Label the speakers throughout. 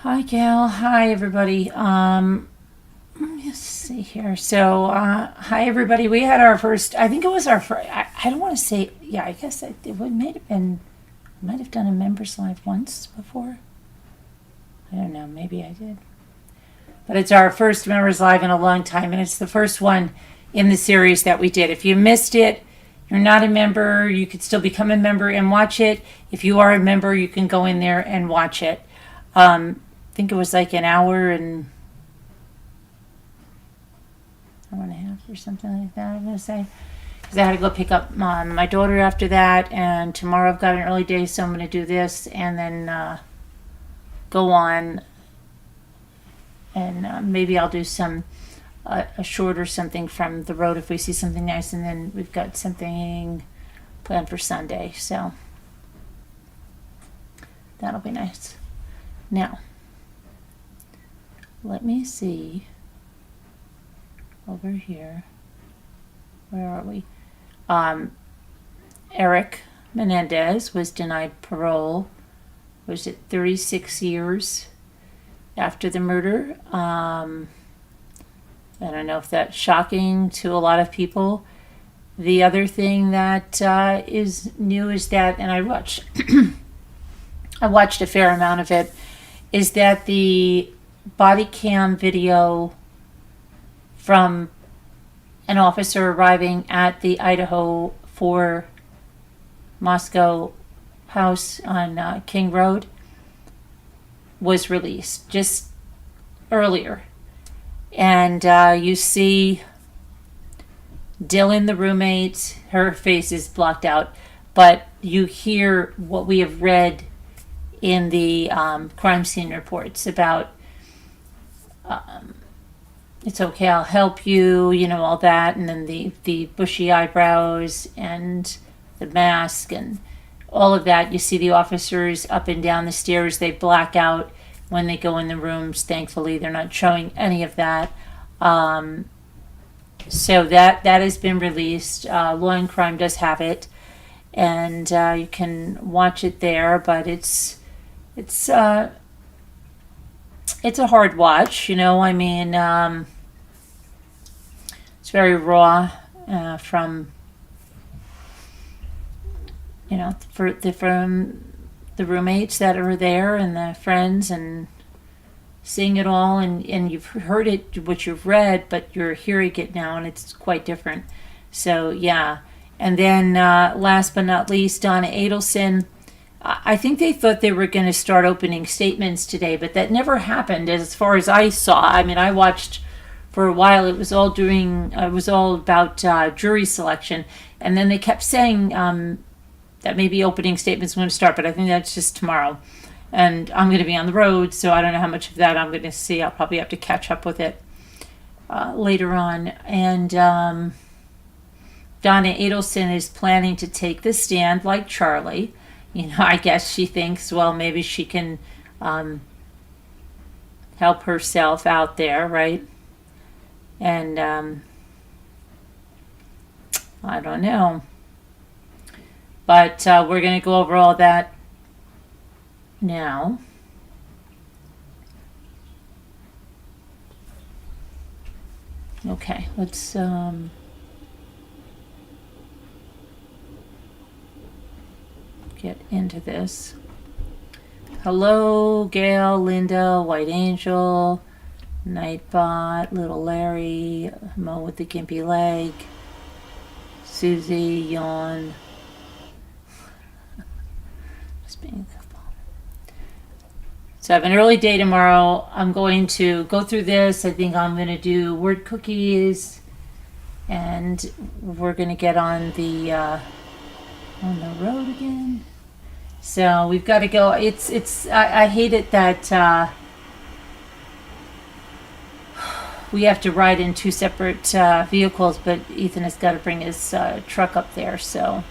Speaker 1: Hi, Gail. Hi, everybody. Let me see here. So, hi, everybody. We had our first, I think it was our first, I don't want to say, yeah, I guess might have been, might have done a members live once before. I don't know. Maybe I did. But it's our first members live in a long time, and it's the first one in the series that we did. If you missed it, you're not a member, you could still become a member and watch it. If you are a member, you can go in there and watch it. I think it was like an hour and a half or something like that, I'm going to say. Because I had to go pick up my daughter after that, and tomorrow I've got an early day, so I'm going to do this and then go on. And maybe I'll do a short or something from the road if we see something nice, and then we've got something planned for Sunday, so that'll be nice. Now, let me see over here. Where are we? Erik Menendez was denied parole. Was it 36 years after the murder? I don't know if that's shocking to a lot of people. The other thing that is new is that, and I watched a fair amount of it, is that the BodyCam video from an officer arriving at the Idaho 4 Moscow house on King Road was released just earlier. And you see Dylan, the roommate, her face is blocked out, but you hear what we have read in the crime scene reports about it's okay, I'll help you, all that, and then the bushy eyebrows and the mask and all of that. You see the officers up and down the stairs, they black out when they go in the rooms. Thankfully, they're not showing any of that. So that has been released. Law and Crime does have it, and you can watch it there, but it's a hard watch, I mean, it's very raw from from the roommates that are there and the friends, and seeing it all, and you've heard it, what you've read, but you're hearing it now, and it's quite different. So yeah, and then last but not least, Donna Adelson. I think they thought they were going to start opening statements today, but that never happened as far as I saw. I mean, I watched for a while. It was all about jury selection, and then they kept saying that maybe opening statements were going to start, but I think that's just tomorrow. And I'm going to be on the road, so I don't know how much of that I'm going to see. I'll probably have to catch up with it later on. And Donna Adelson is planning to take the stand like Charlie. I guess she thinks, well, maybe she can help herself out there, right? And I don't know. But we're going to go over all that now. Okay, let's get into this. Hello, Gail, Linda, White Angel, Nightbot, Little Larry, Mo with the gimpy leg, Susie, Yawn. Just being a couple. So I have an early day tomorrow. I'm going to go through this. I think I'm going to do word cookies, and we're going to get on the road again. So we've got to go. I hate it that we have to ride in two separate vehicles, but Ethan has got to bring his truck up there, so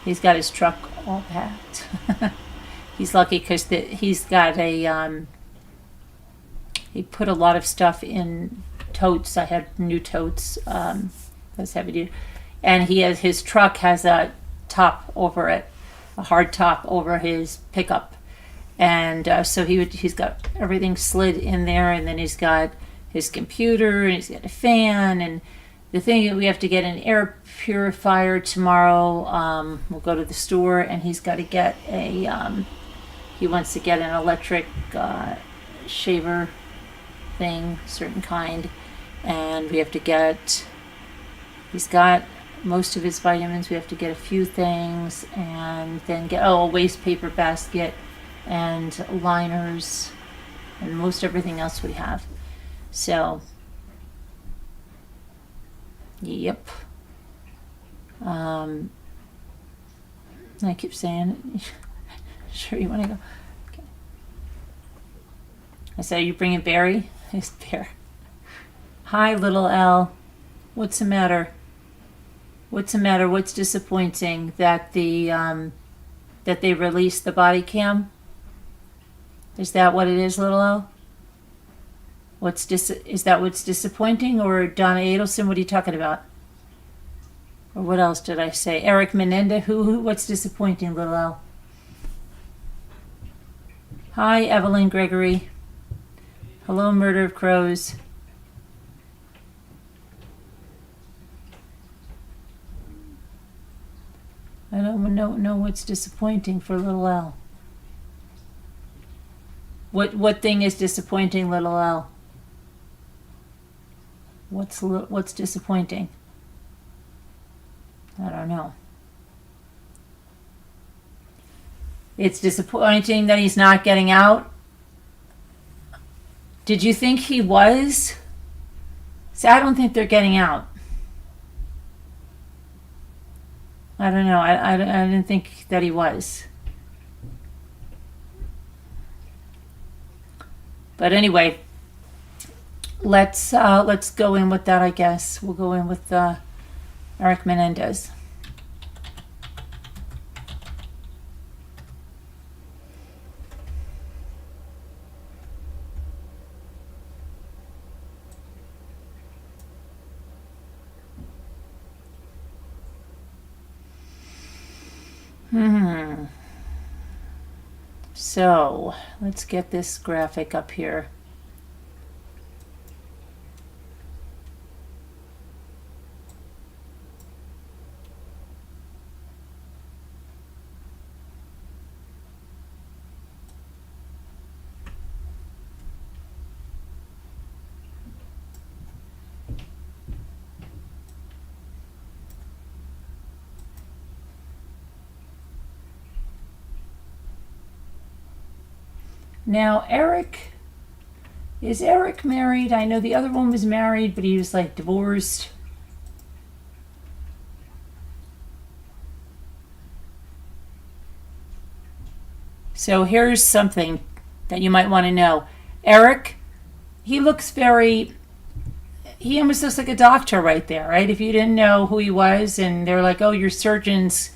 Speaker 1: he's got his truck all packed. He's lucky because he's got he put a lot of stuff in totes. I had new totes. That's heavy duty. And his truck has a top over it. a hard top over his pickup. And so he's got everything slid in there, and then he's got his computer, and he's got a fan, and the thing, we have to get an air purifier tomorrow. We'll go to the store, and he's got to get he wants to get an electric shaver thing, certain kind, and we have to get, he's got most of his vitamins, we have to get a few things, and then get, a waste paper basket, and liners, and most everything else we have. So, yep. I keep saying, sure you want to go? Okay. I said, are you bringing Barry? It's Bear. Hi, little L. What's the matter? What's the matter? What's disappointing? That that they released the BodyCam? Is that what it is, little L? Is that what's disappointing? Or Donna Adelson, what are you talking about? Or what else did I say? Erik Menendez, what's disappointing, little L? Hi, Evelyn Gregory. Hello, Murder of Crows. I don't know what's disappointing for little L. What thing is disappointing, little L? What's disappointing? I don't know. It's disappointing that he's not getting out. Did you think he was? See, I don't think they're getting out. I don't know. I didn't think that he was. But anyway, let's go in with that, I guess. We'll go in with Erik Menendez. So let's get this graphic up here. Now, is Erik married? I know the other one was married, but he was like divorced. So here's something that you might want to know. Erik, he almost looks like a doctor right there, right? If you didn't know who he was and they're like, oh, your surgeon's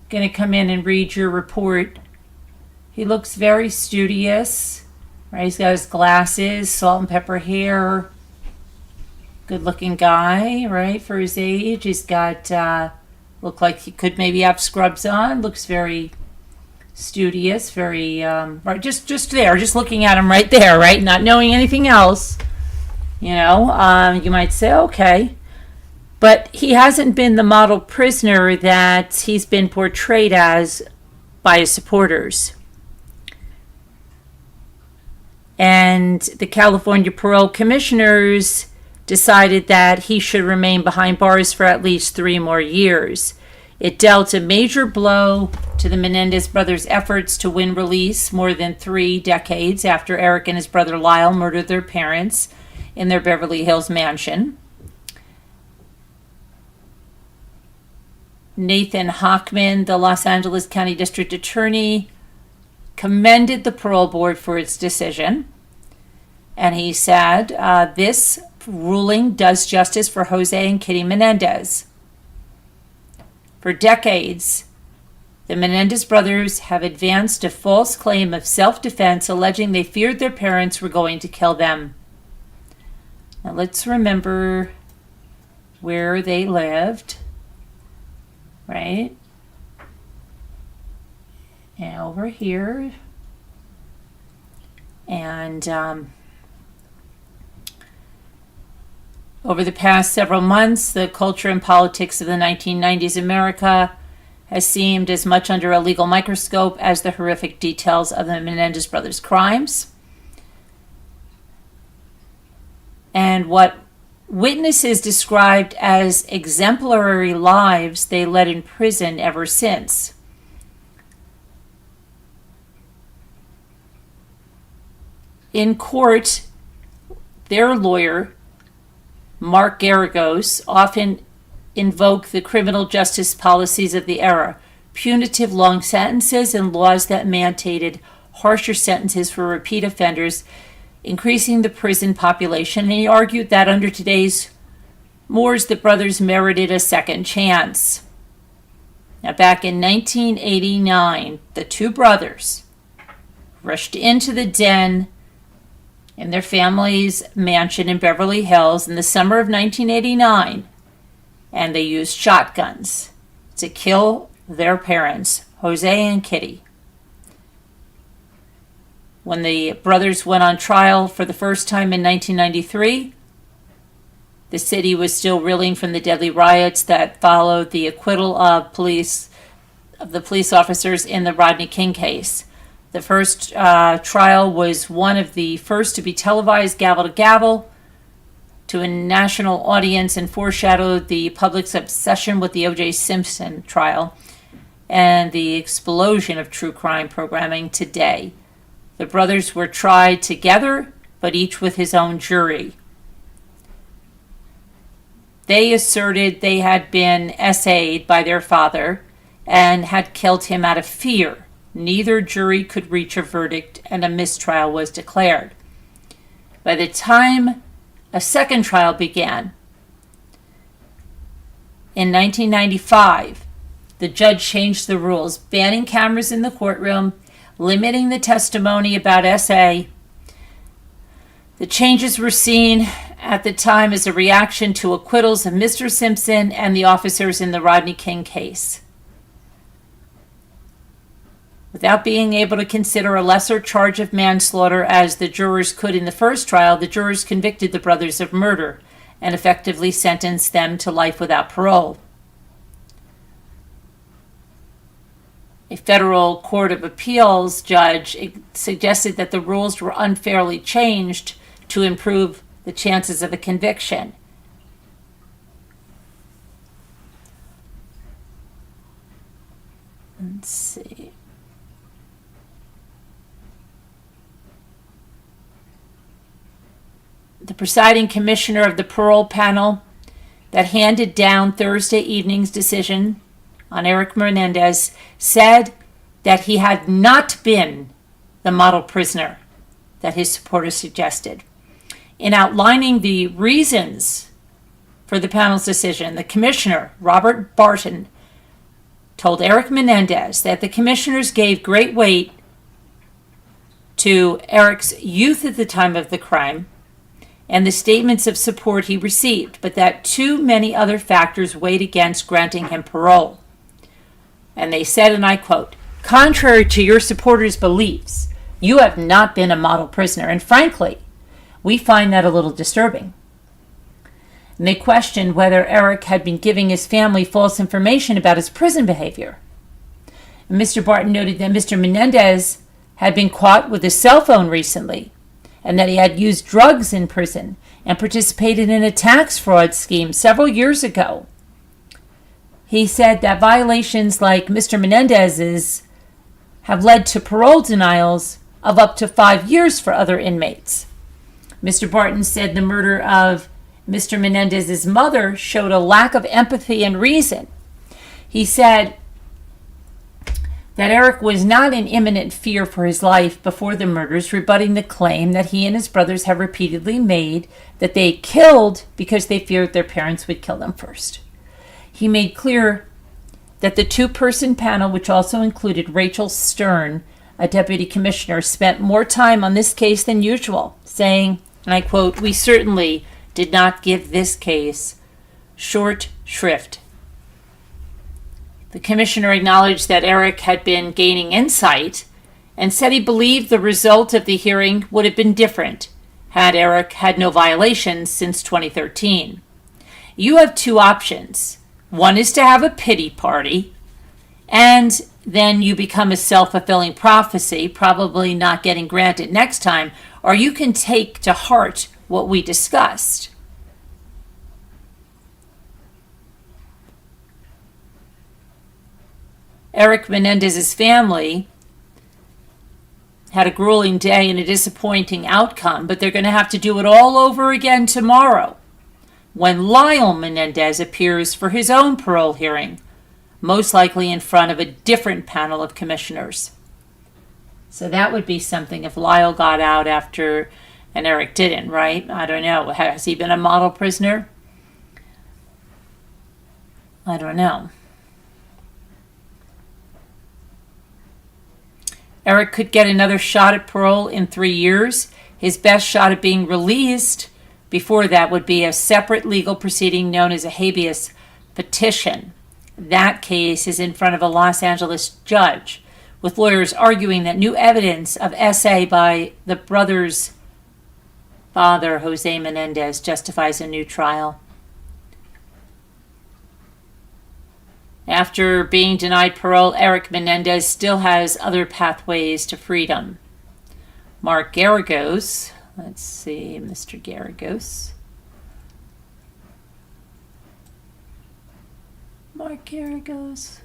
Speaker 1: going to come in and read your report. He looks very studious, right? He's got his glasses, salt and pepper hair, good looking guy, right? For his age, he's got, look like he could maybe have scrubs on, looks very studious, very, right, just there, just looking at him right there, right? Not knowing anything else, you might say, okay. But he hasn't been the model prisoner that he's been portrayed as by his supporters. And the California Parole Commissioners decided that he should remain behind bars for at least 3 more years. It dealt a major blow to the Menendez brothers' efforts to win release more than 3 decades after Erik and his brother Lyle murdered their parents in their Beverly Hills mansion. Nathan Hochman, the Los Angeles County District Attorney, commended the parole board for its decision. And he said, this ruling does justice for Jose and Kitty Menendez. For decades, the Menendez brothers have advanced a false claim of self-defense, alleging they feared their parents were going to kill them. Now let's remember where they lived, right? and over here. And over the past several months, the culture and politics of the 1990s America has seemed as much under a legal microscope as the horrific details of the Menendez brothers' crimes. And what witnesses described as exemplary lives they led in prison ever since. In court, their lawyer, Mark Garagos, often invoked the criminal justice policies of the era, punitive long sentences and laws that mandated harsher sentences for repeat offenders, increasing the prison population, and he argued that under today's mores, the brothers merited a second chance. Now, back in 1989, the two brothers rushed into the den in their family's mansion in Beverly Hills in the summer of 1989, and they used shotguns to kill their parents, Jose and Kitty. When the brothers went on trial for the first time in 1993, the city was still reeling from the deadly riots that followed the acquittal of the police officers in the Rodney King case. The first trial was one of the first to be televised gavel to gavel to a national audience and foreshadowed the public's obsession with the O.J. Simpson trial and the explosion of true crime programming today. The brothers were tried together, but each with his own jury. They asserted they had been essayed by their father and had killed him out of fear. Neither jury could reach a verdict, and a mistrial was declared. By the time a second trial began, in 1995, the judge changed the rules, banning cameras in the courtroom, limiting the testimony about SA. The changes were seen at the time as a reaction to acquittals of Mr. Simpson and the officers in the Rodney King case. Without being able to consider a lesser charge of manslaughter as the jurors could in the first trial, the jurors convicted the brothers of murder and effectively sentenced them to life without parole. A federal court of appeals judge suggested that the rules were unfairly changed to improve the chances of a conviction. Let's see. The presiding commissioner of the parole panel that handed down Thursday evening's decision on Erik Menendez said that he had not been the model prisoner that his supporters suggested. In outlining the reasons for the panel's decision, the commissioner, Robert Barton, told Erik Menendez that the commissioners gave great weight to Erik's youth at the time of the crime and the statements of support he received, but that too many other factors weighed against granting him parole. And they said, and I quote, "Contrary to your supporters' beliefs, you have not been a model prisoner, and frankly, we find that a little disturbing." And they questioned whether Erik had been giving his family false information about his prison behavior. And Mr. Barton noted that Mr. Menendez had been caught with a cell phone recently, and that he had used drugs in prison and participated in a tax fraud scheme several years ago. He said that violations like Mr. Menendez's have led to parole denials of up to 5 years for other inmates. Mr. Barton said the murder of Mr. Menendez's mother showed a lack of empathy and reason. He said that Erik was not in imminent fear for his life before the murders, rebutting the claim that he and his brothers have repeatedly made that they killed because they feared their parents would kill them first. He made clear that the two-person panel, which also included Rachel Stern, a deputy commissioner, spent more time on this case than usual, saying, and I quote, "We certainly did not give this case short shrift." The commissioner acknowledged that Erik had been gaining insight and said he believed the result of the hearing would have been different had Erik had no violations since 2013. You have two options. One is to have a pity party, and then you become a self-fulfilling prophecy, probably not getting granted next time, or you can take to heart what we discussed. Erik Menendez's family had a grueling day and a disappointing outcome, but they're going to have to do it all over again tomorrow when Lyle Menendez appears for his own parole hearing, most likely in front of a different panel of commissioners. So that would be something if Lyle got out after, and Erik didn't, right? I don't know. Has he been a model prisoner? I don't know. Erik could get another shot at parole in 3 years. His best shot at being released before that would be a separate legal proceeding known as a habeas petition. That case is in front of a Los Angeles judge, with lawyers arguing that new evidence of SA by the brother's father, Jose Menendez, justifies a new trial. After being denied parole, Erik Menendez still has other pathways to freedom. Mark Garagos, let's see, Mr. Garagos. Mark Garagos,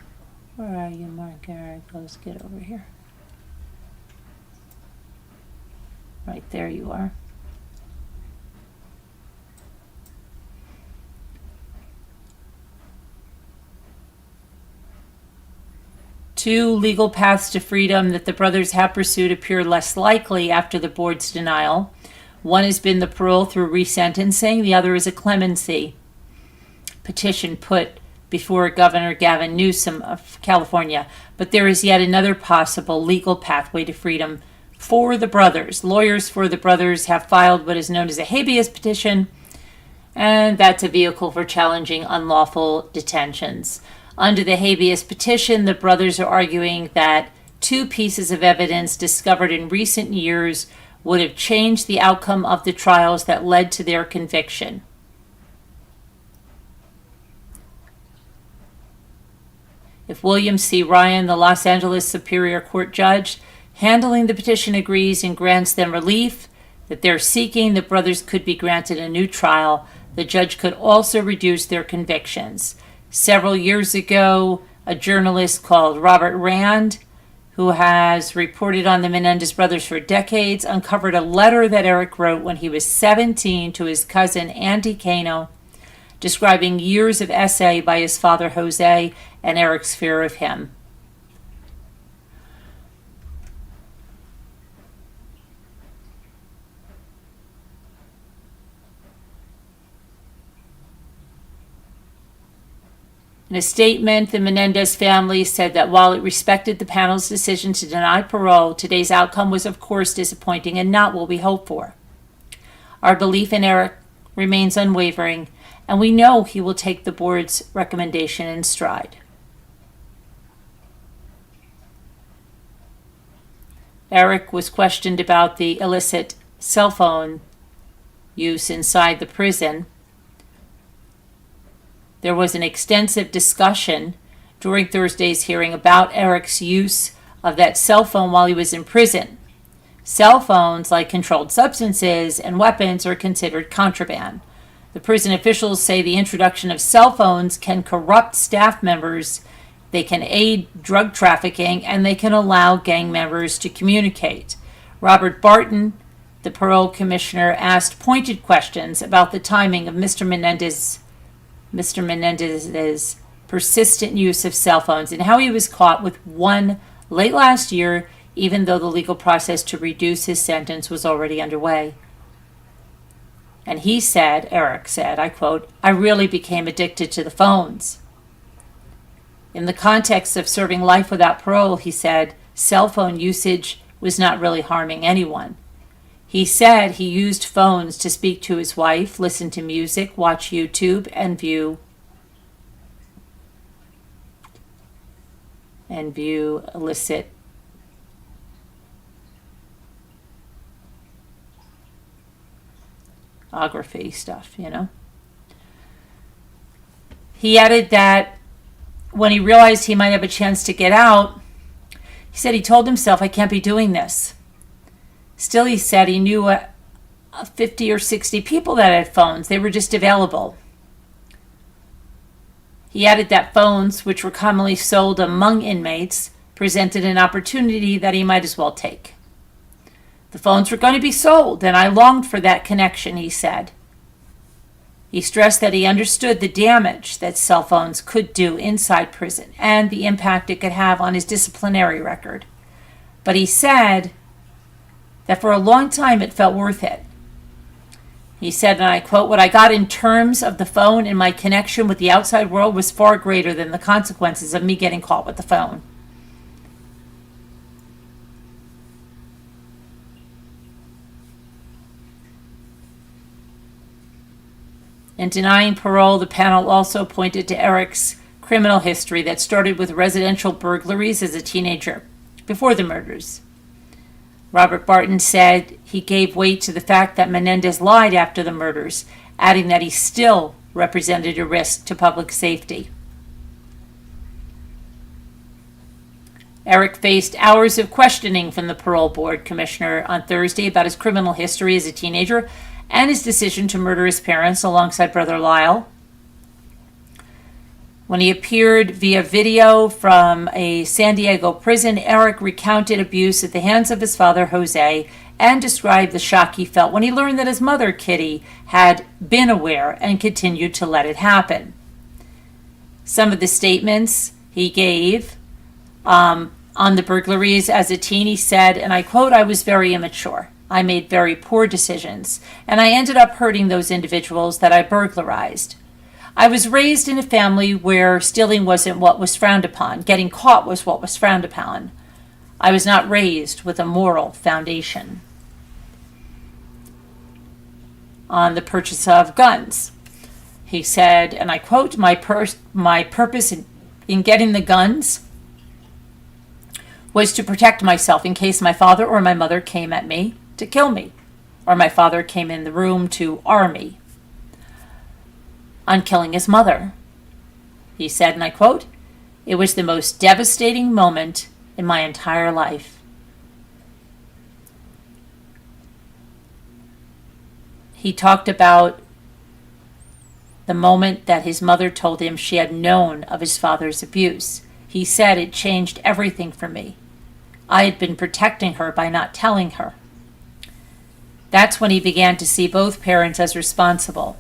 Speaker 1: where are you, Mark Garagos? Get over here. Right there you are. Two legal paths to freedom that the brothers have pursued appear less likely after the board's denial. One has been the parole through resentencing. The other is a clemency petition put before Governor Gavin Newsom of California. But there is yet another possible legal pathway to freedom for the brothers. Lawyers for the brothers have filed what is known as a habeas petition, and that's a vehicle for challenging unlawful detentions. Under the habeas petition, the brothers are arguing that two pieces of evidence discovered in recent years would have changed the outcome of the trials that led to their conviction. If William C. Ryan, the Los Angeles Superior Court judge handling the petition, agrees and grants them relief that they're seeking, the brothers could be granted a new trial. The judge could also reduce their convictions. Several years ago, a journalist called Robert Rand, who has reported on the Menendez brothers for decades, uncovered a letter that Erik wrote when he was 17 to his cousin Andy Cano, describing years of SA by his father Jose and Erik's fear of him. In a statement, the Menendez family said that while it respected the panel's decision to deny parole, today's outcome was of course disappointing and not what we hoped for. Our belief in Erik remains unwavering, and we know he will take the board's recommendation in stride. Erik was questioned about the illicit cell phone use inside the prison. There was an extensive discussion during Thursday's hearing about Erik's use of that cell phone while he was in prison. Cell phones, like controlled substances and weapons, are considered contraband. The prison officials say the introduction of cell phones can corrupt staff members, they can aid drug trafficking, and they can allow gang members to communicate. Robert Barton, the parole commissioner, asked pointed questions about the timing of Mr. Menendez's persistent use of cell phones and how he was caught with one late last year, even though the legal process to reduce his sentence was already underway. And he said, Erik said, I quote, "I really became addicted to the phones." In the context of serving life without parole, he said, cell phone usage was not really harming anyone. He said he used phones to speak to his wife, listen to music, watch YouTube, and view and view illicit pornography stuff, you know. He added that when he realized he might have a chance to get out, he said he told himself, I can't be doing this. Still, he said he knew 50 or 60 people that had phones. They were just available. He added that phones, which were commonly sold among inmates, presented an opportunity that he might as well take. The phones were going to be sold, and I longed for that connection, he said. He stressed that he understood the damage that cell phones could do inside prison and the impact it could have on his disciplinary record. But he said that for a long time it felt worth it. He said, and I quote, what I got in terms of the phone and my connection with the outside world was far greater than the consequences of me getting caught with the phone. In denying parole, the panel also pointed to Erik's criminal history that started with residential burglaries as a teenager, before the murders. Robert Barton said he gave weight to the fact that Menendez lied after the murders, adding that he still represented a risk to public safety. Erik faced hours of questioning from the parole board commissioner on Thursday about his criminal history as a teenager and his decision to murder his parents alongside brother Lyle. When he appeared via video from a San Diego prison, Erik recounted abuse at the hands of his father, Jose, and described the shock he felt when he learned that his mother, Kitty, had been aware and continued to let it happen. Some of the statements he gave on the burglaries as a teen, he said, and I quote, I was very immature. I made very poor decisions, and I ended up hurting those individuals that I burglarized. I was raised in a family where stealing wasn't what was frowned upon. Getting caught was what was frowned upon. I was not raised with a moral foundation. On the purchase of guns, he said, and I quote, my purpose in getting the guns was to protect myself in case my father or my mother came at me to kill me, or my father came in the room to arm me. On killing his mother, he said, and I quote, it was the most devastating moment in my entire life. He talked about the moment that his mother told him she had known of his father's abuse. He said it changed everything for me. I had been protecting her by not telling her. That's when he began to see both parents as responsible.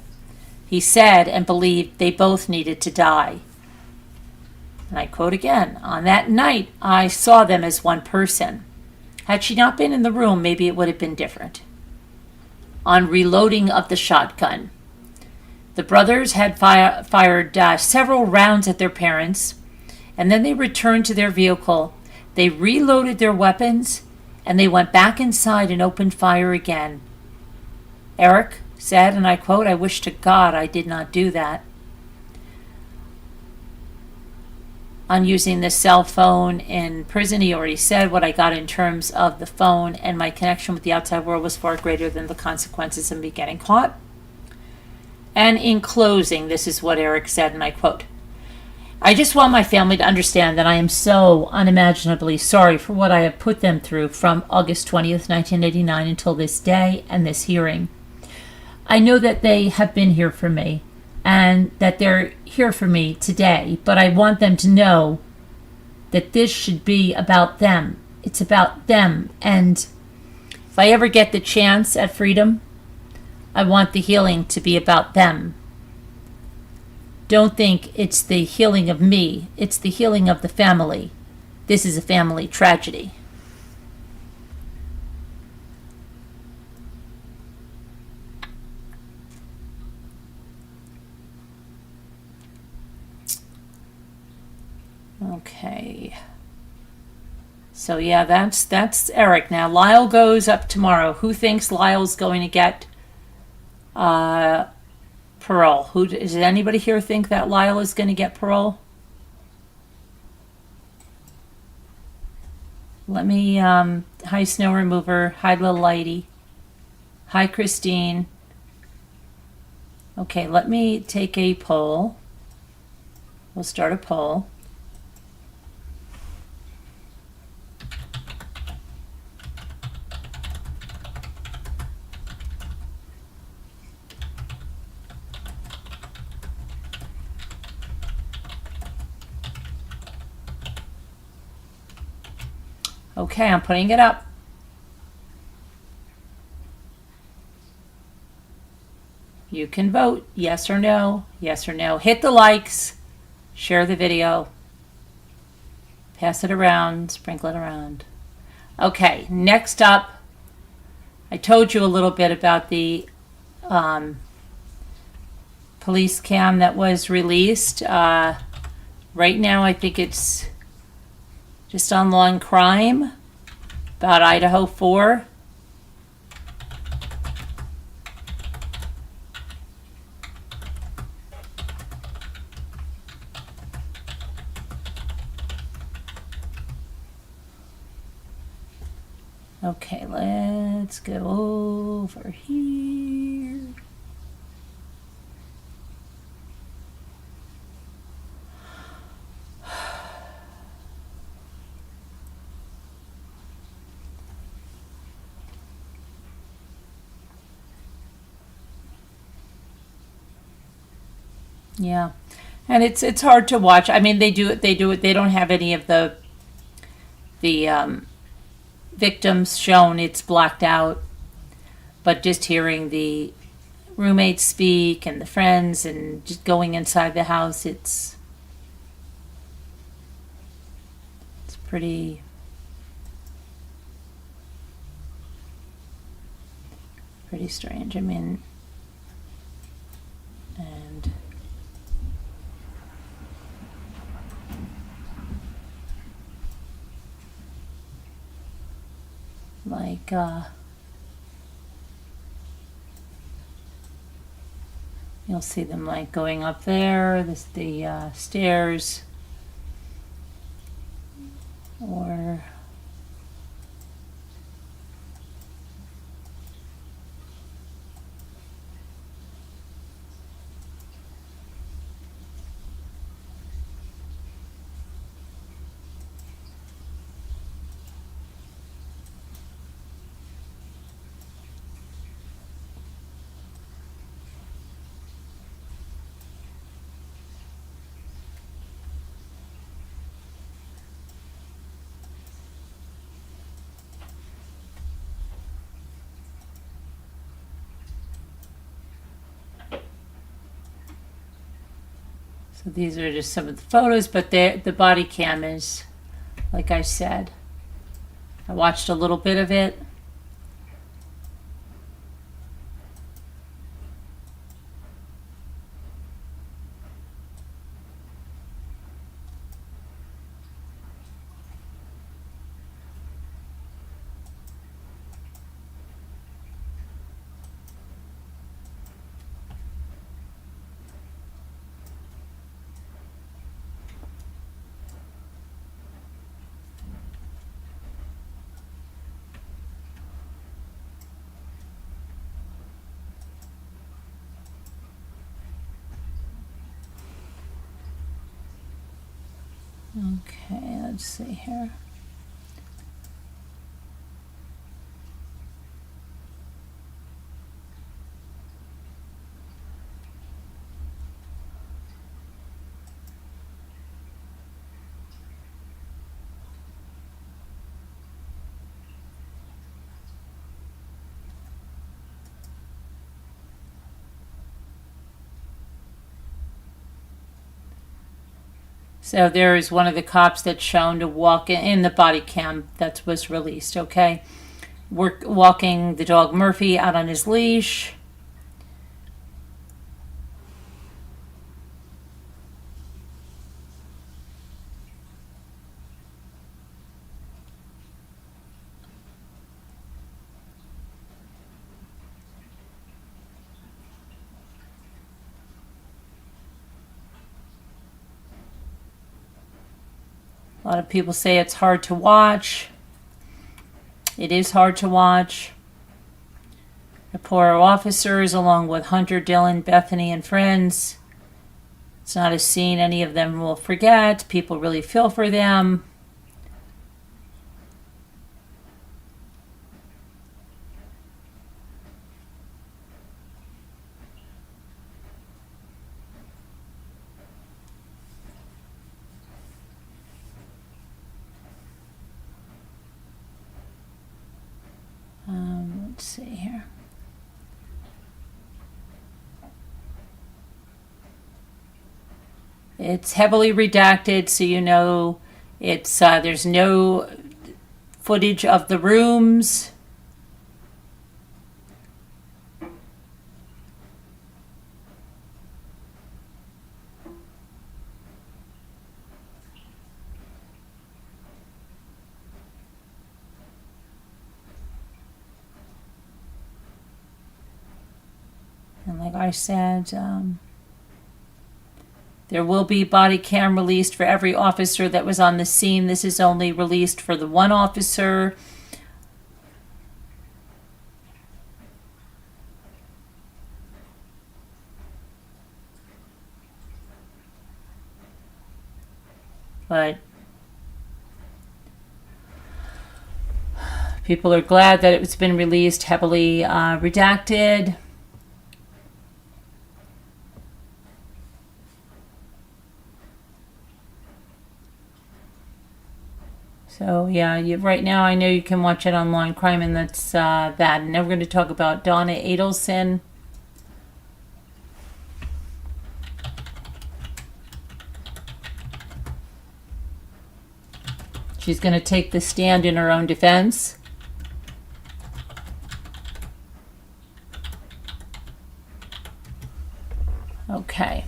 Speaker 1: He said and believed they both needed to die. And I quote again, on that night, I saw them as one person. Had she not been in the room, maybe it would have been different. On reloading of the shotgun, the brothers had fired several rounds at their parents, and then they returned to their vehicle. They reloaded their weapons, and they went back inside and opened fire again. Erik said, and I quote, I wish to God I did not do that. On using the cell phone in prison, he already said what I got in terms of the phone and my connection with the outside world was far greater than the consequences of me getting caught. And in closing, this is what Erik said, and I quote, I just want my family to understand that I am so unimaginably sorry for what I have put them through from August 20th, 1989 until this day and this hearing. I know that they have been here for me and that they're here for me today, but I want them to know that this should be about them. It's about them. And if I ever get the chance at freedom, I want the healing to be about them. Don't think it's the healing of me. It's the healing of the family. This is a family tragedy. Okay. So yeah, that's Erik. Now Lyle goes up tomorrow. Who thinks Lyle's going to get parole? Does anybody here think that Lyle is going to get parole? Let me, hi Snow Remover, hi Little Lighty, hi Christine. Okay, let me take a poll. We'll start a poll. Okay, I'm putting it up. You can vote yes or no, yes or no. Hit the likes, share the video, pass it around, sprinkle it around. Okay, next up, I told you a little bit about the police cam that was released. Right now, I think it's just on Law and Crime about Idaho 4. Okay, let's go over here. Yeah, and it's hard to watch. I mean, they do it. They don't have any of the victims shown. It's blacked out. But just hearing the roommates speak and the friends and just going inside the house, it's pretty strange. I mean, and like you'll see them like going up there, the stairs, or so these are just some of the photos, but the body cam is, like I said, I watched a little bit of it. Okay, let's see here. So there is one of the cops that's shown to walk in the body cam that was released, okay? Walking the dog Murphy out on his leash. A lot of people say it's hard to watch. It is hard to watch. The poor officers, along with Hunter, Dylan, Bethany, and friends. It's not a scene any of them will forget. People really feel for them. Let's see here. It's heavily redacted, so you know it's there's no footage of the rooms. And like I said, there will be body cam released for every officer that was on the scene. This is only released for the one officer. But people are glad that it's been released, heavily redacted. So yeah, right now I know you can watch it online, Crime, and that's that. And now we're going to talk about Donna Adelson. She's going to take the stand in her own defense. Okay.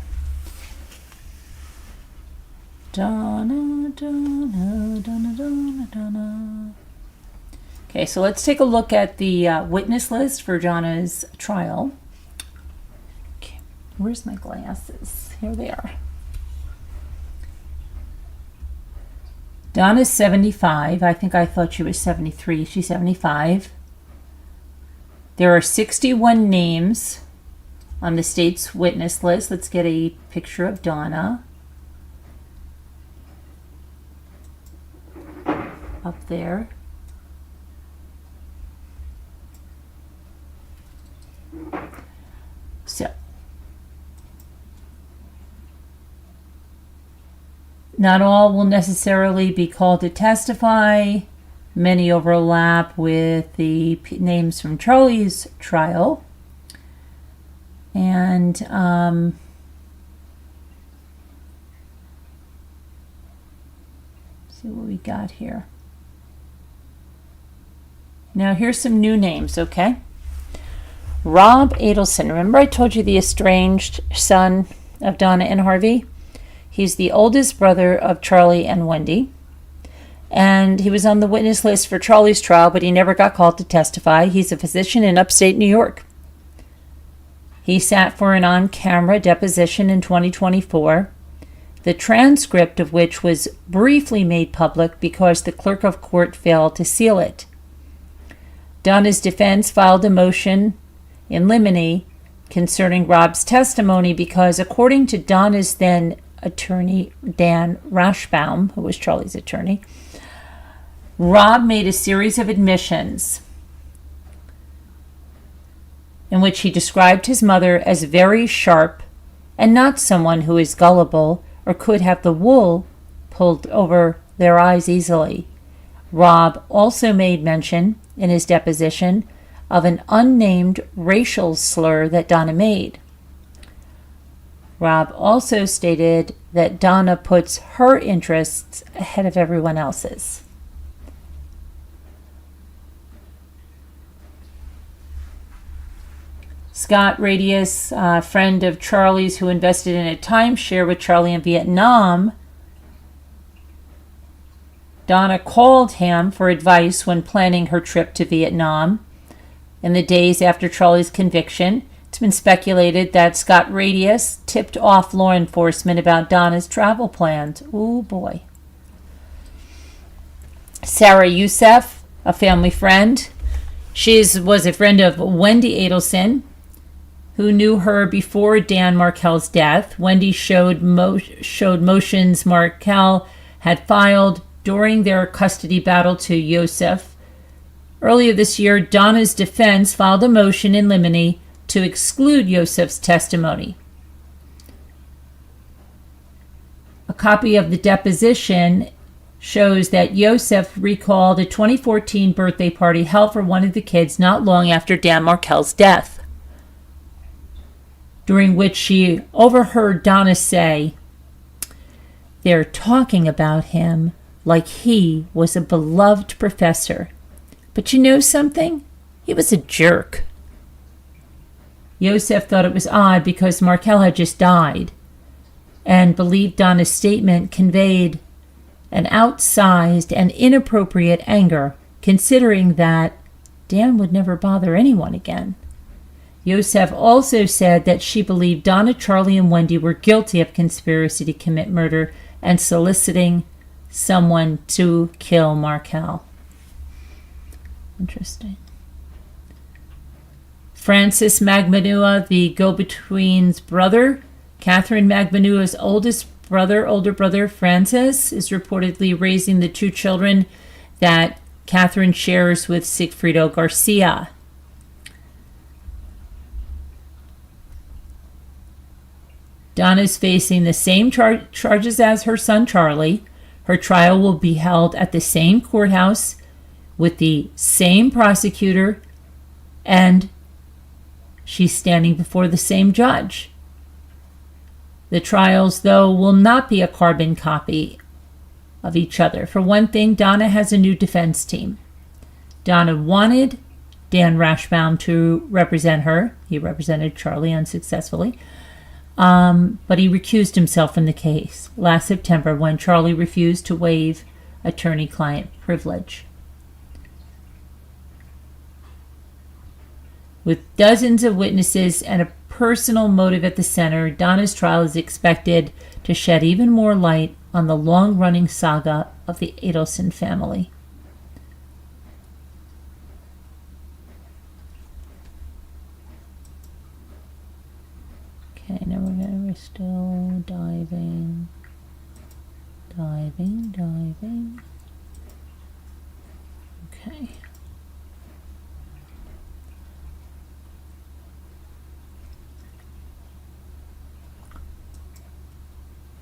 Speaker 1: Donna, Donna, Donna, Donna, Donna. Okay, so let's take a look at the witness list for Donna's trial. Okay, where's my glasses? Here they are. Donna's 75. I think I thought she was 73. She's 75. There are 61 names on the state's witness list. Let's get a picture of Donna. Up there. So, not all will necessarily be called to testify. Many overlap with the names from Charlie's trial. And see what we got here. Now here's some new names, okay? Rob Adelson. Remember I told you the estranged son of Donna and Harvey? He's the oldest brother of Charlie and Wendy. And he was on the witness list for Charlie's trial, but he never got called to testify. He's a physician in upstate New York. He sat for an on-camera deposition in 2024, the transcript of which was briefly made public because the clerk of court failed to seal it. Donna's defense filed a motion in limine concerning Rob's testimony because, according to Donna's then attorney, Dan Rashbaum, who was Charlie's attorney, Rob made a series of admissions in which he described his mother as very sharp and not someone who is gullible or could have the wool pulled over their eyes easily. Rob also made mention in his deposition of an unnamed racial slur that Donna made. Rob also stated that Donna puts her interests ahead of everyone else's. Scott Radius, a friend of Charlie's who invested in a timeshare with Charlie in Vietnam, Donna called him for advice when planning her trip to Vietnam in the days after Charlie's conviction. It's been speculated that Scott Radius tipped off law enforcement about Donna's travel plans. Oh boy. Sarah Youssef, a family friend. She was a friend of Wendy Adelson, who knew her before Dan Markel's death. Wendy showed motions Markel had filed during their custody battle to Yosef. Earlier this year, Donna's defense filed a motion in limine to exclude Yosef's testimony. A copy of the deposition shows that Yosef recalled a 2014 birthday party held for one of the kids not long after Dan Markel's death, during which she overheard Donna say, "They're talking about him like he was a beloved professor. But you know something? He was a jerk." Yosef thought it was odd because Markel had just died and believed Donna's statement conveyed an outsized and inappropriate anger, considering that Dan would never bother anyone again. Yosef also said that she believed Donna, Charlie, and Wendy were guilty of conspiracy to commit murder and soliciting someone to kill Markel. Interesting. Francis Magbanua, the go-between's brother, Catherine Magbanua's older brother Francis, is reportedly raising the two children that Catherine shares with Sigfrido Garcia. Donna's facing the same charges as her son Charlie. Her trial will be held at the same courthouse with the same prosecutor, and she's standing before the same judge. The trials, though, will not be a carbon copy of each other. For one thing, Donna has a new defense team. Donna wanted Dan Rashbaum to represent her. He represented Charlie unsuccessfully. But he recused himself from the case last September when Charlie refused to waive attorney-client privilege. With dozens of witnesses and a personal motive at the center, Donna's trial is expected to shed even more light on the long-running saga of the Adelson family. Okay, now we're still diving. Okay.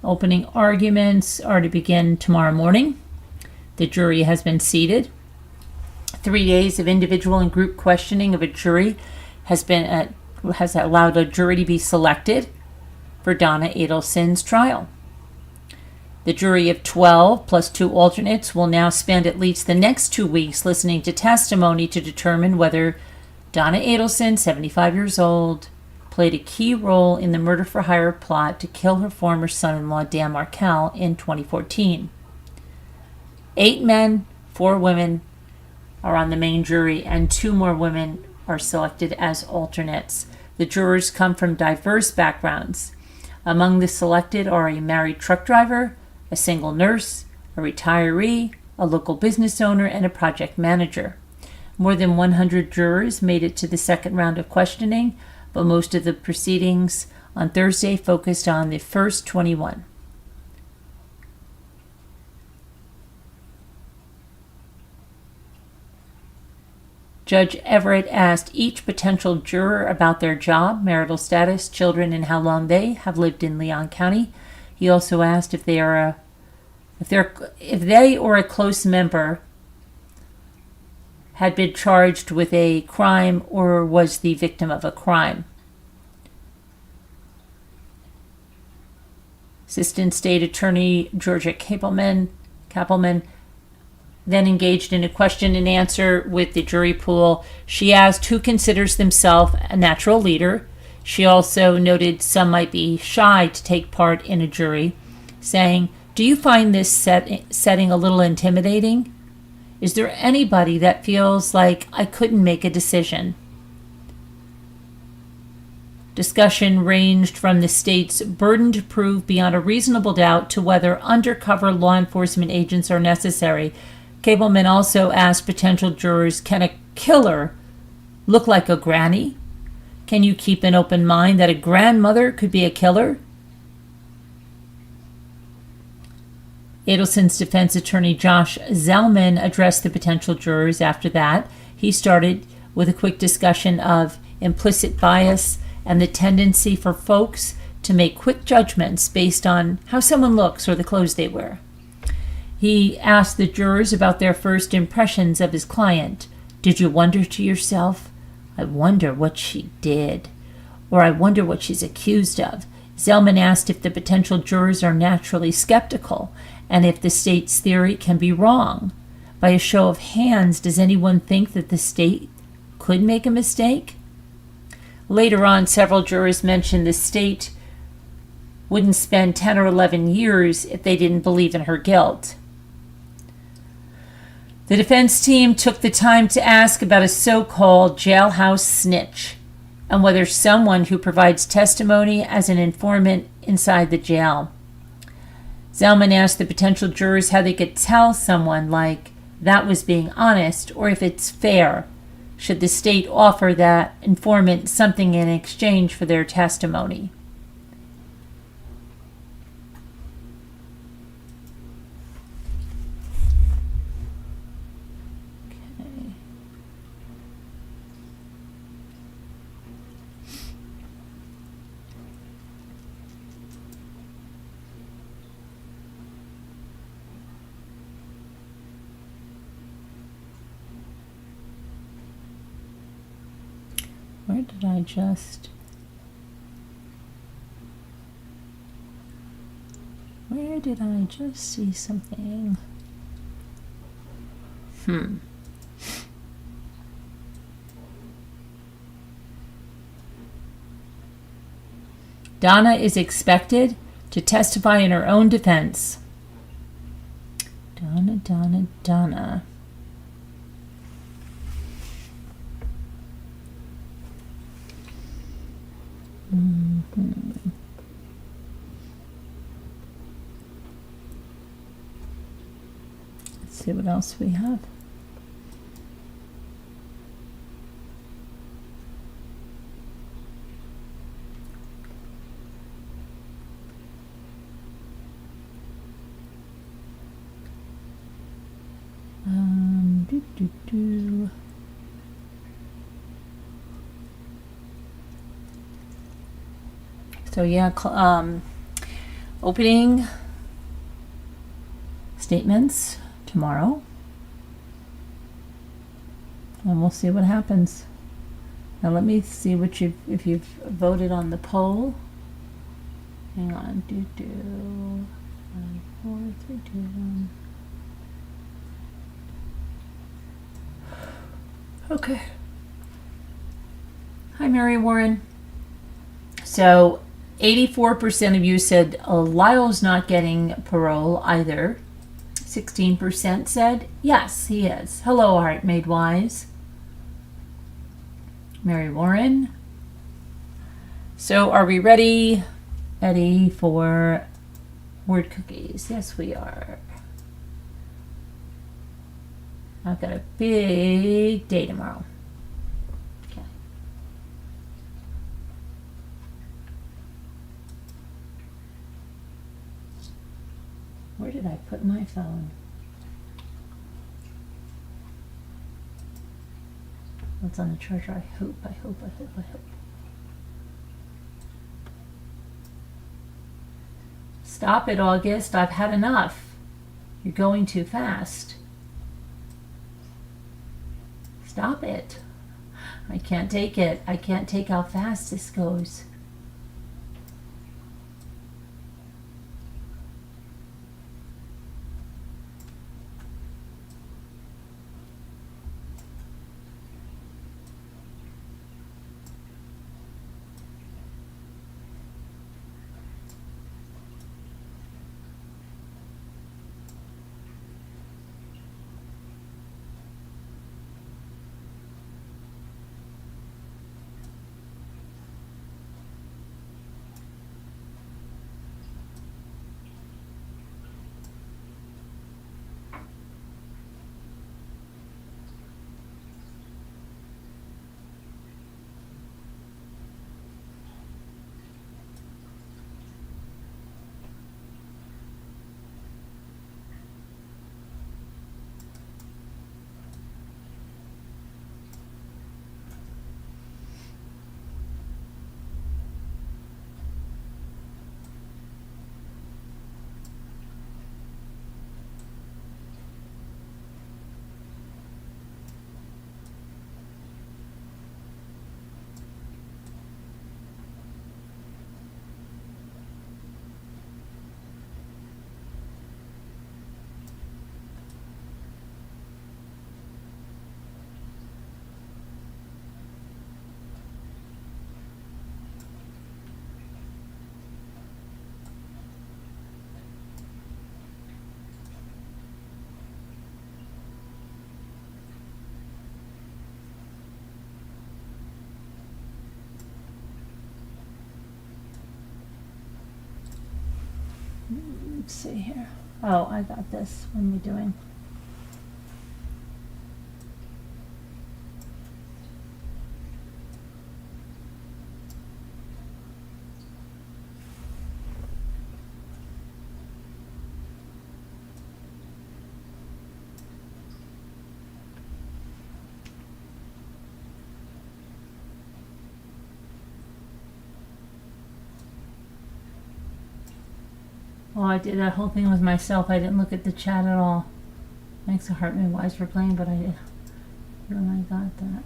Speaker 1: Opening arguments are to begin tomorrow morning. The jury has been seated. 3 days of individual and group questioning of a jury has allowed a jury to be selected for Donna Adelson's trial. The jury of 12 plus 2 alternates will now spend at least the next 2 weeks listening to testimony to determine whether Donna Adelson, 75 years old, played a key role in the murder-for-hire plot to kill her former son-in-law, Dan Markel, in 2014. 8 men, 4 women are on the main jury, and 2 more women are selected as alternates. The jurors come from diverse backgrounds. Among the selected are a married truck driver, a single nurse, a retiree, a local business owner, and a project manager. More than 100 jurors made it to the second round of questioning, but most of the proceedings on Thursday focused on the first 21. Judge Everett asked each potential juror about their job, marital status, children, and how long they have lived in Leon County. He also asked if they or a close member had been charged with a crime or was the victim of a crime. Assistant State Attorney Georgia Kappelman then engaged in a question and answer with the jury pool. She asked who considers themselves a natural leader. She also noted some might be shy to take part in a jury, saying, "Do you find this setting a little intimidating? Is there anybody that feels like I couldn't make a decision?" Discussion ranged from the state's burden to prove beyond a reasonable doubt to whether undercover law enforcement agents are necessary Cableman also asked potential jurors, can a killer look like a granny? Can you keep an open mind that a grandmother could be a killer? Adelson's defense attorney Josh Zellman addressed the potential jurors after that. He started with a quick discussion of implicit bias and the tendency for folks to make quick judgments based on how someone looks or the clothes they wear. He asked the jurors about their first impressions of his client. Did you wonder to yourself, I wonder what she did, or I wonder what she's accused of? Zellman asked if the potential jurors are naturally skeptical and if the state's theory can be wrong. By a show of hands, does anyone think that the state could make a mistake? Later on, several jurors mentioned the state wouldn't spend 10 or 11 years if they didn't believe in her guilt. The defense team took the time to ask about a so-called jailhouse snitch and whether someone who provides testimony as an informant inside the jail. Zellman asked the potential jurors how they could tell someone like that was being honest, or if it's fair. Should the state offer that informant something in exchange for their testimony? Okay. Where did I just... see something? Donna is expected to testify in her own defense. Donna. Let's see what else we have. So yeah, opening statements tomorrow, and we'll see what happens. Now let me see what if you've voted on the poll. Hang on, 5, 4, 3, 2, 1. Okay. Hi, Mary Warren. So 84% of you said Lyle's not getting parole either. 16% said yes, he is. Hello, Heart Made Wise. Mary Warren. So are we ready for word cookies? Yes, we are. I've got a big day tomorrow. Okay. Where did I put my phone? What's on the charger? I hope. Stop it, August. I've had enough. You're going too fast. Stop it. I can't take it. I can't take how fast this goes. Let's see here. Oh, I got this. What am I doing? Oh, I did that whole thing with myself. I didn't look at the chat at all. Thanks to Hartman Wise for playing, but I when I got that.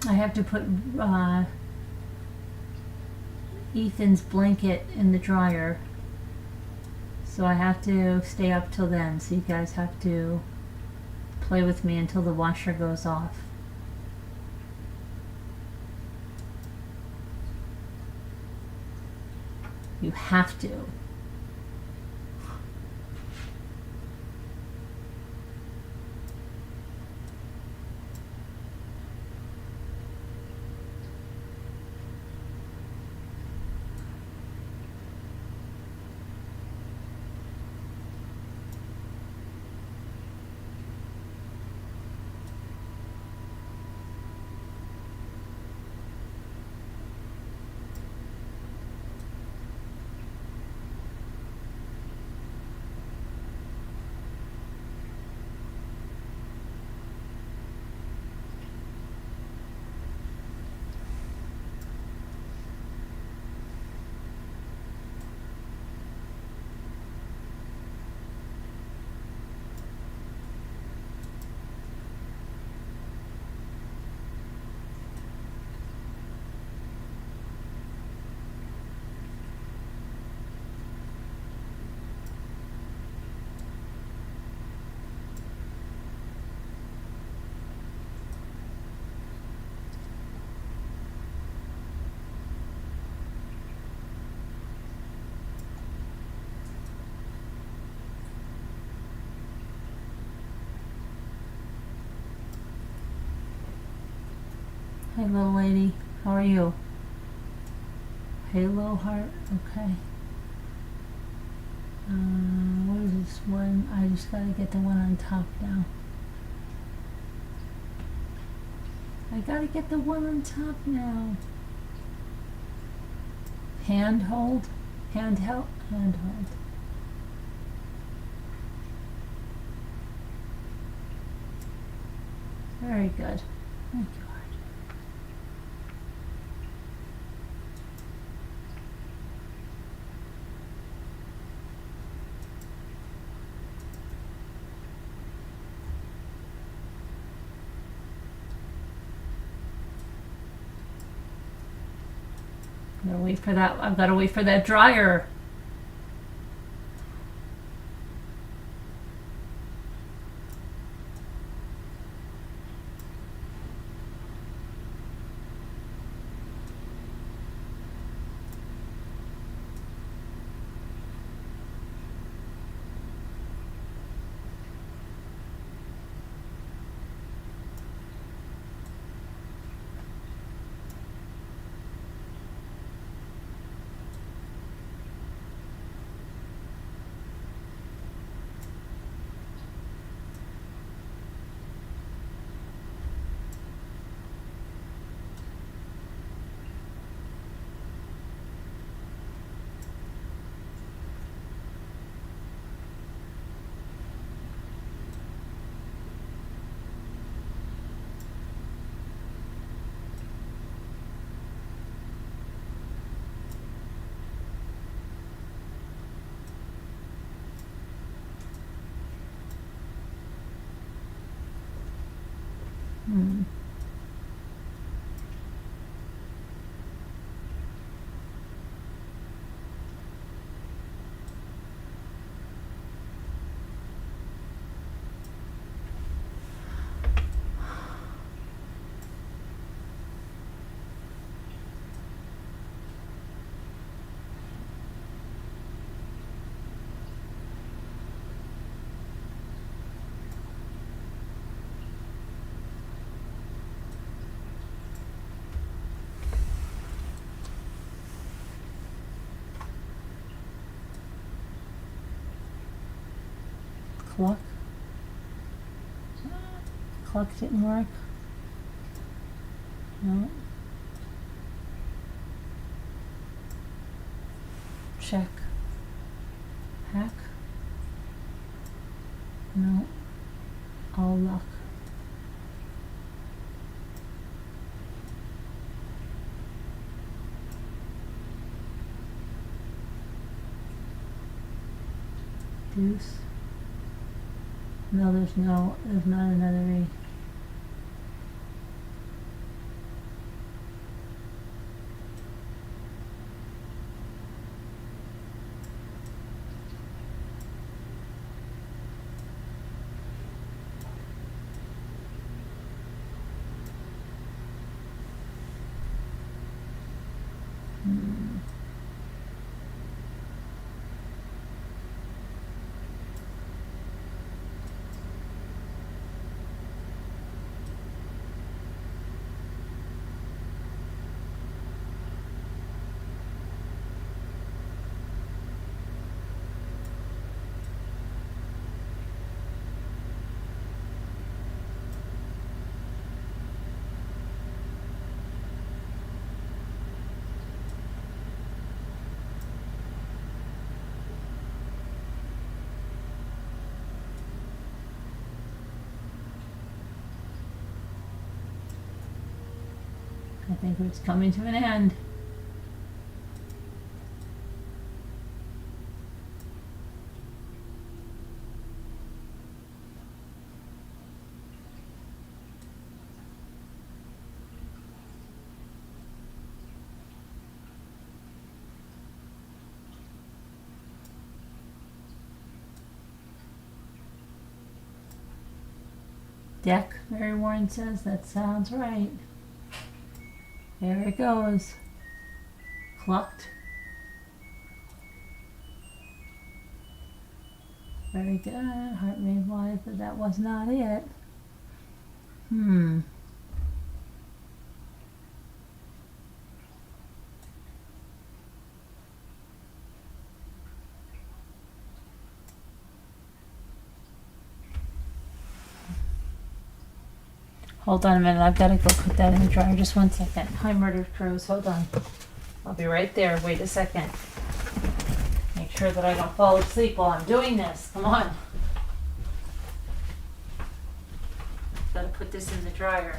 Speaker 1: I have to put Ethan's blanket in the dryer, so I have to stay up till then, so you guys have to play with me until the washer goes off. You have to. Hey, little lady, how are you? Halo heart, okay. What is this one? I just gotta get the one on top now. I gotta get the one on top now. Handheld? Handheld? Handheld. Very good. Thank you. I'm gonna wait for that. I've got to wait for that dryer. Hmm. Clock. Clock didn't work. No. Check. Hack. No. All luck. Deuce. No, there's not another E. Hmm. I think it's coming to an end. Deck, Mary Warren says. That sounds right. There it goes. Clucked. Very good. Heart made wide, but that was not it. Hold on a minute. I've got to go put that in the dryer. Just 1 second. Hi, Murdered Crows. Hold on. I'll be right there. Wait a second. Make sure that I don't fall asleep while I'm doing this. Come on. Got to put this in the dryer.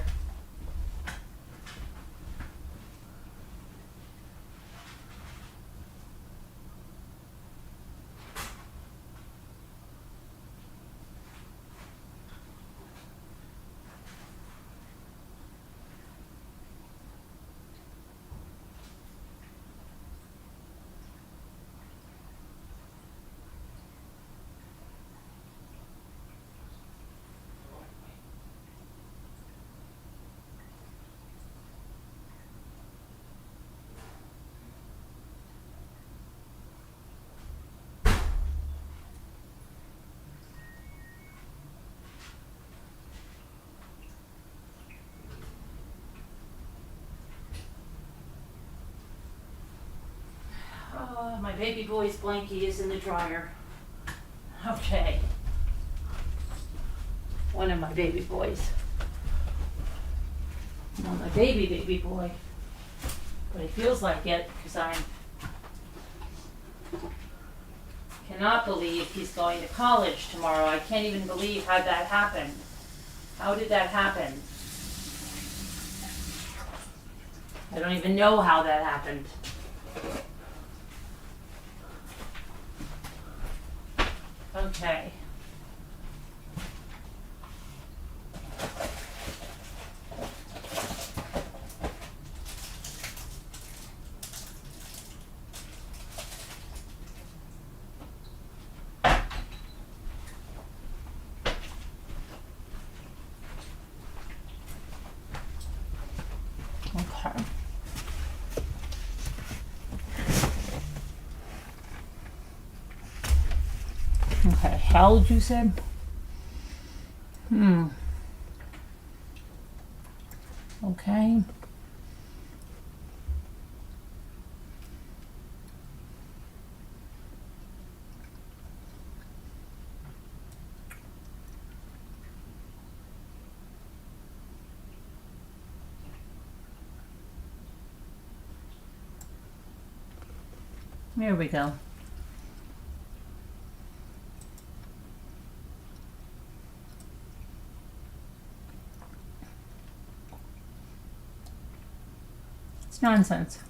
Speaker 1: My baby boy's blankie is in the dryer. Okay. One of my baby boys. Not my baby boy. But he feels like it because I cannot believe he's going to college tomorrow. I can't even believe how that happened. How did that happen? I don't even know how that happened. Okay. Okay. Okay, held, you said? Okay. There we go. It's nonsense.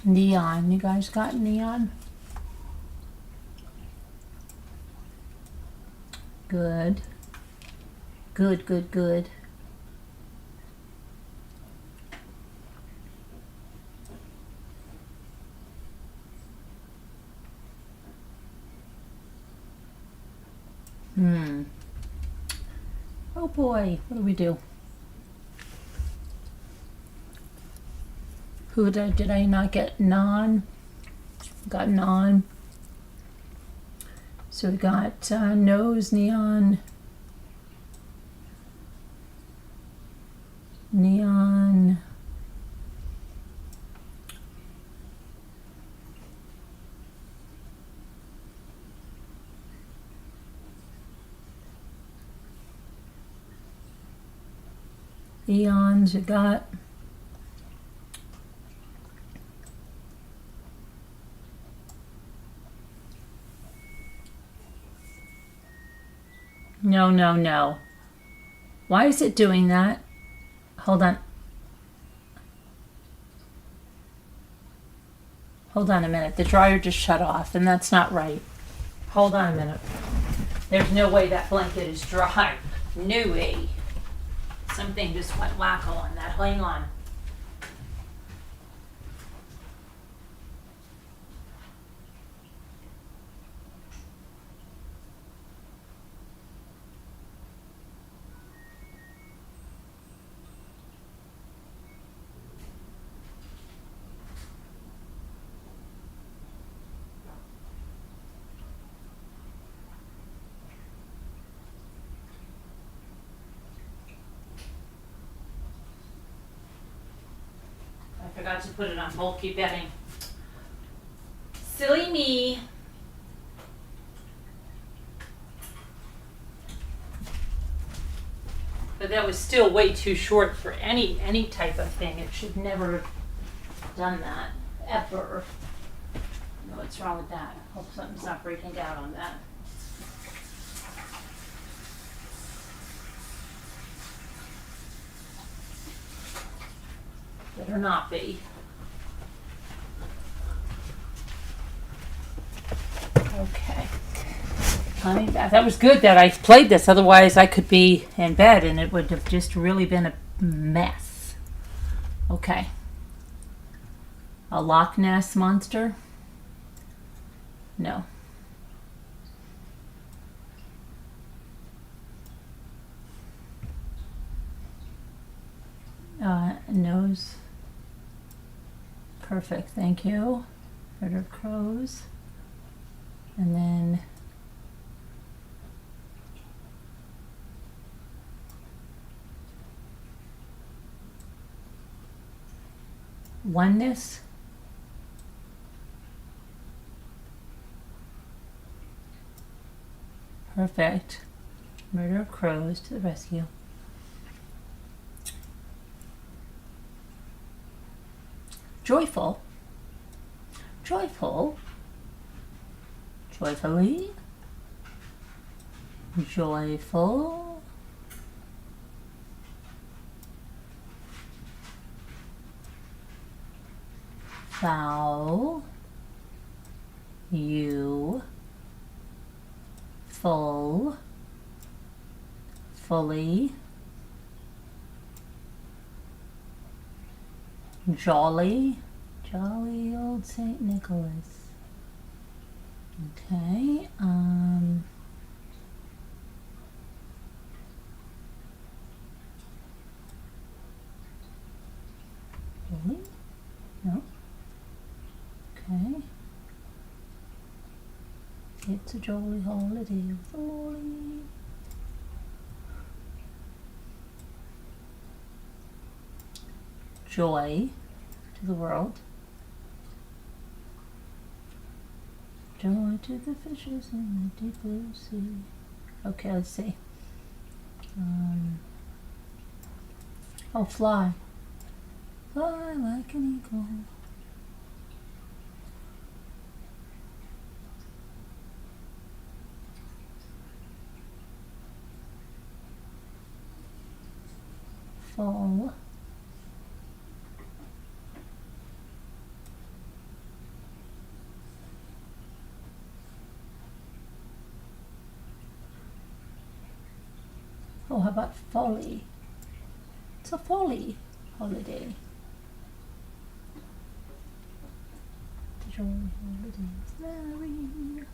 Speaker 1: Neon. You guys got neon? Good. Good, good, good. Oh boy, what do we do? Who did I not get? Non. Got non. So we got nose, neon, neon, eons. We got no, no, no. Why is it doing that? Hold on. Hold on a minute. The dryer just shut off, and that's not right. Hold on a minute. There's no way that blanket is dry. No way. Something just went wacko on that. Hang on. I forgot to put it on bulky bedding. Silly me. that was still way too short for any type of thing. It should never have done that, ever. No, what's wrong with that? Hope something's not breaking down on that. Better not be. Okay. Coming back. That was good that I played this, otherwise I could be in bed and it would have just really been a mess. Okay. A Loch Ness monster? No. Nose. Perfect, thank you. Herd of crows. And then oneness. Perfect. Murder of crows to the rescue. Joyful. Joyful. Joyfully. Joyful. Foul. You. Full. Fully. Jolly. Jolly old St. Nicholas. Okay, really? No. Okay. It's a jolly holiday with a lolly. Joy to the world. Joy to the fishes in the deep blue sea. Okay, let's see. Oh, fly. Fly like an eagle. Fall. Oh, how about folly? It's a folly holiday. The joy holiday is merry.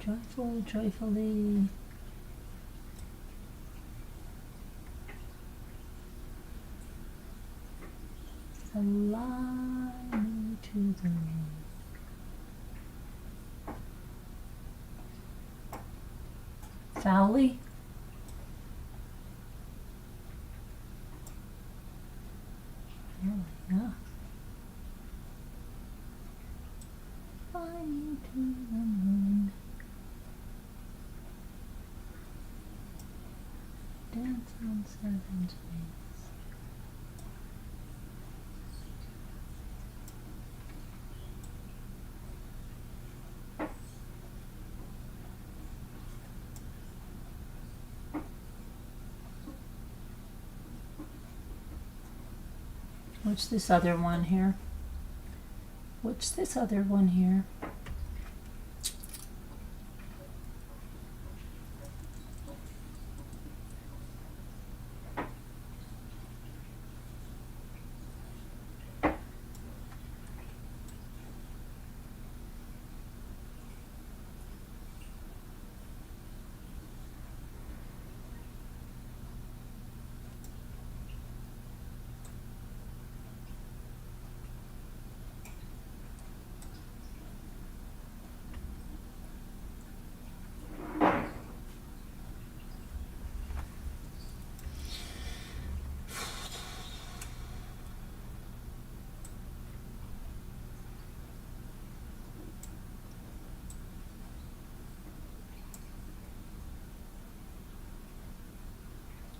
Speaker 1: Joyful, joyfully. Fly me to the moon. Foully. Oh, yeah. Fly me to the moon. Dance on seven wings. What's this other one here? What's this other one here?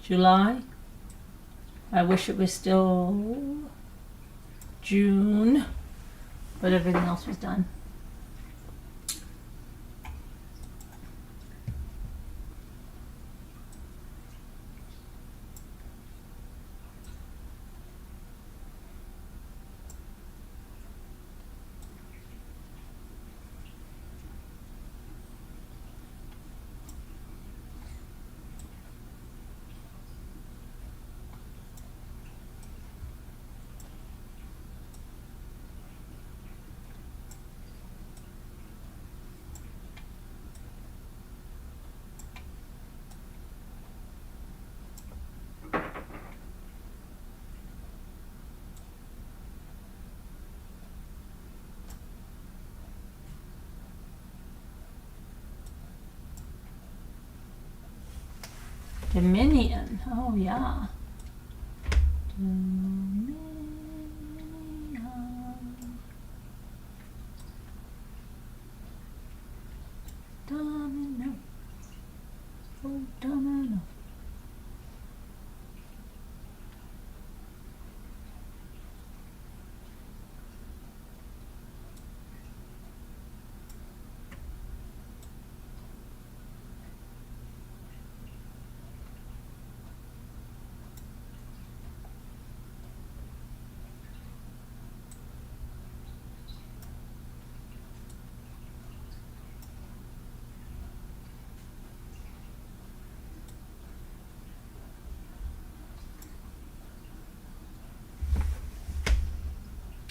Speaker 1: July. I wish it was still June, but everything else was done. Dominion. Oh, yeah. Dominion. Domino. Oh, domino.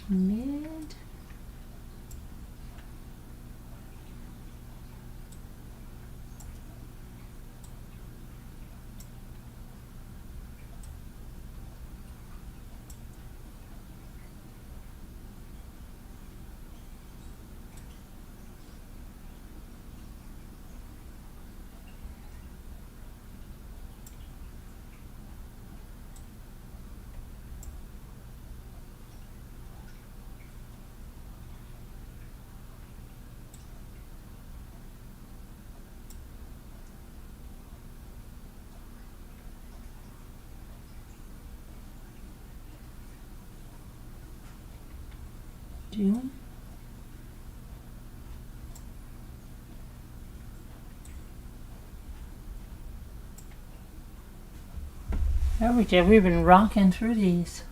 Speaker 1: Mid. June. There we go. We've been rocking through these.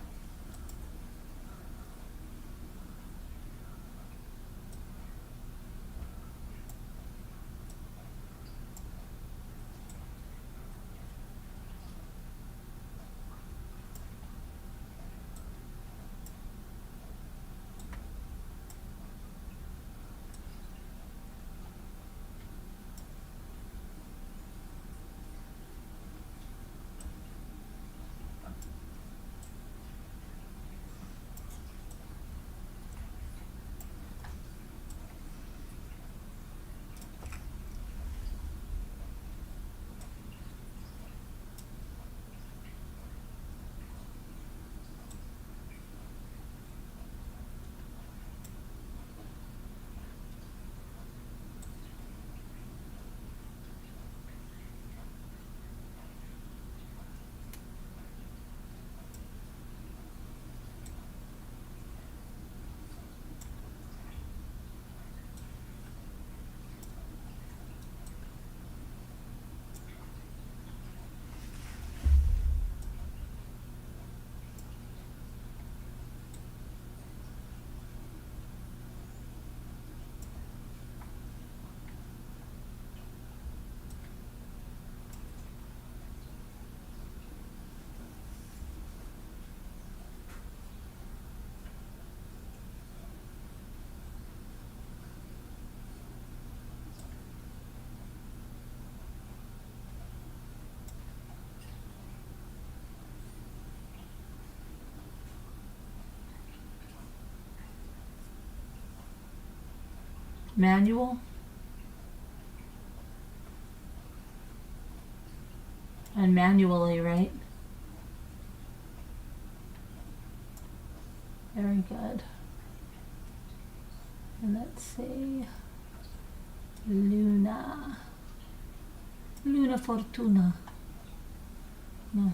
Speaker 1: Manual. And manually, right? Very good. And let's see. Luna. Luna Fortuna. No.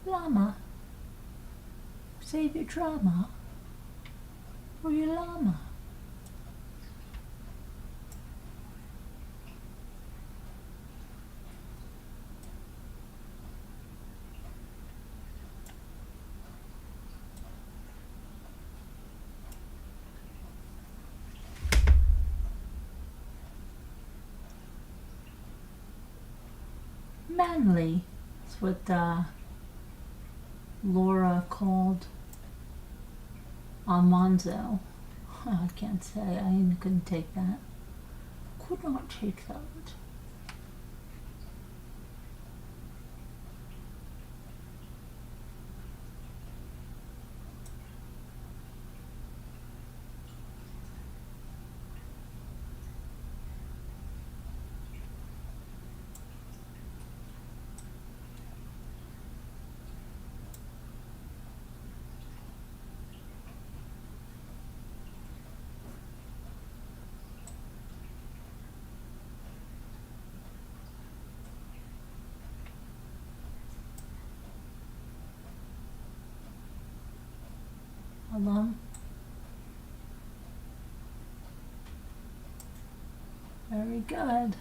Speaker 1: Llama. Save your drama. Or your llama. Manly. That's what Laura called Almanzo. I can't say. I couldn't take that. Could not take that. Alum. Very good.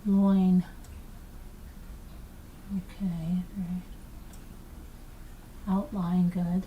Speaker 1: Loin. Okay, right. Outline good.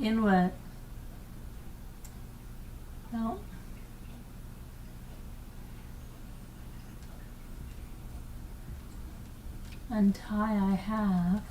Speaker 1: Inlet. No. Untie I have.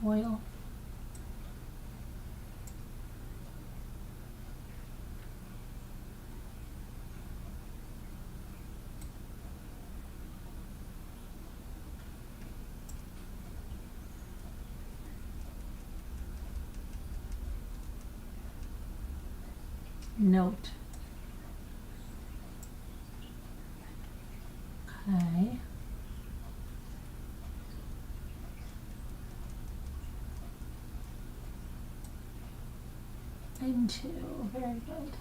Speaker 1: Oil. Note. Okay. Into, very good.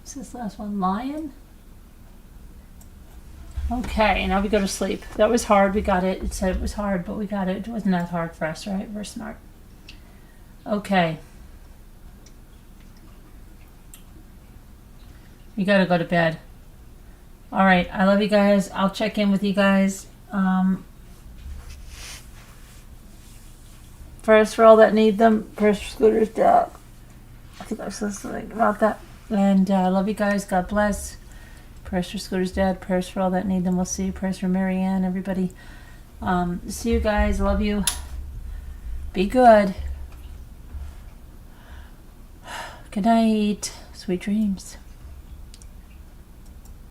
Speaker 1: What's this last one? Lion? Okay, now we go to sleep. That was hard. We got it. It said it was hard, but we got it. It wasn't that hard for us, right? We're smart. Okay. You gotta go to bed. All right. I love you guys. I'll check in with you guys. Prayers for all that need them. Prayers for Scooter's dog. I think I said something about that. And I love you guys. God bless. Prayers for Scooter's dad. Prayers for all that need them. We'll see you. Prayers for Marianne. Everybody. See you guys. Love you. Be good. Good night. Sweet dreams.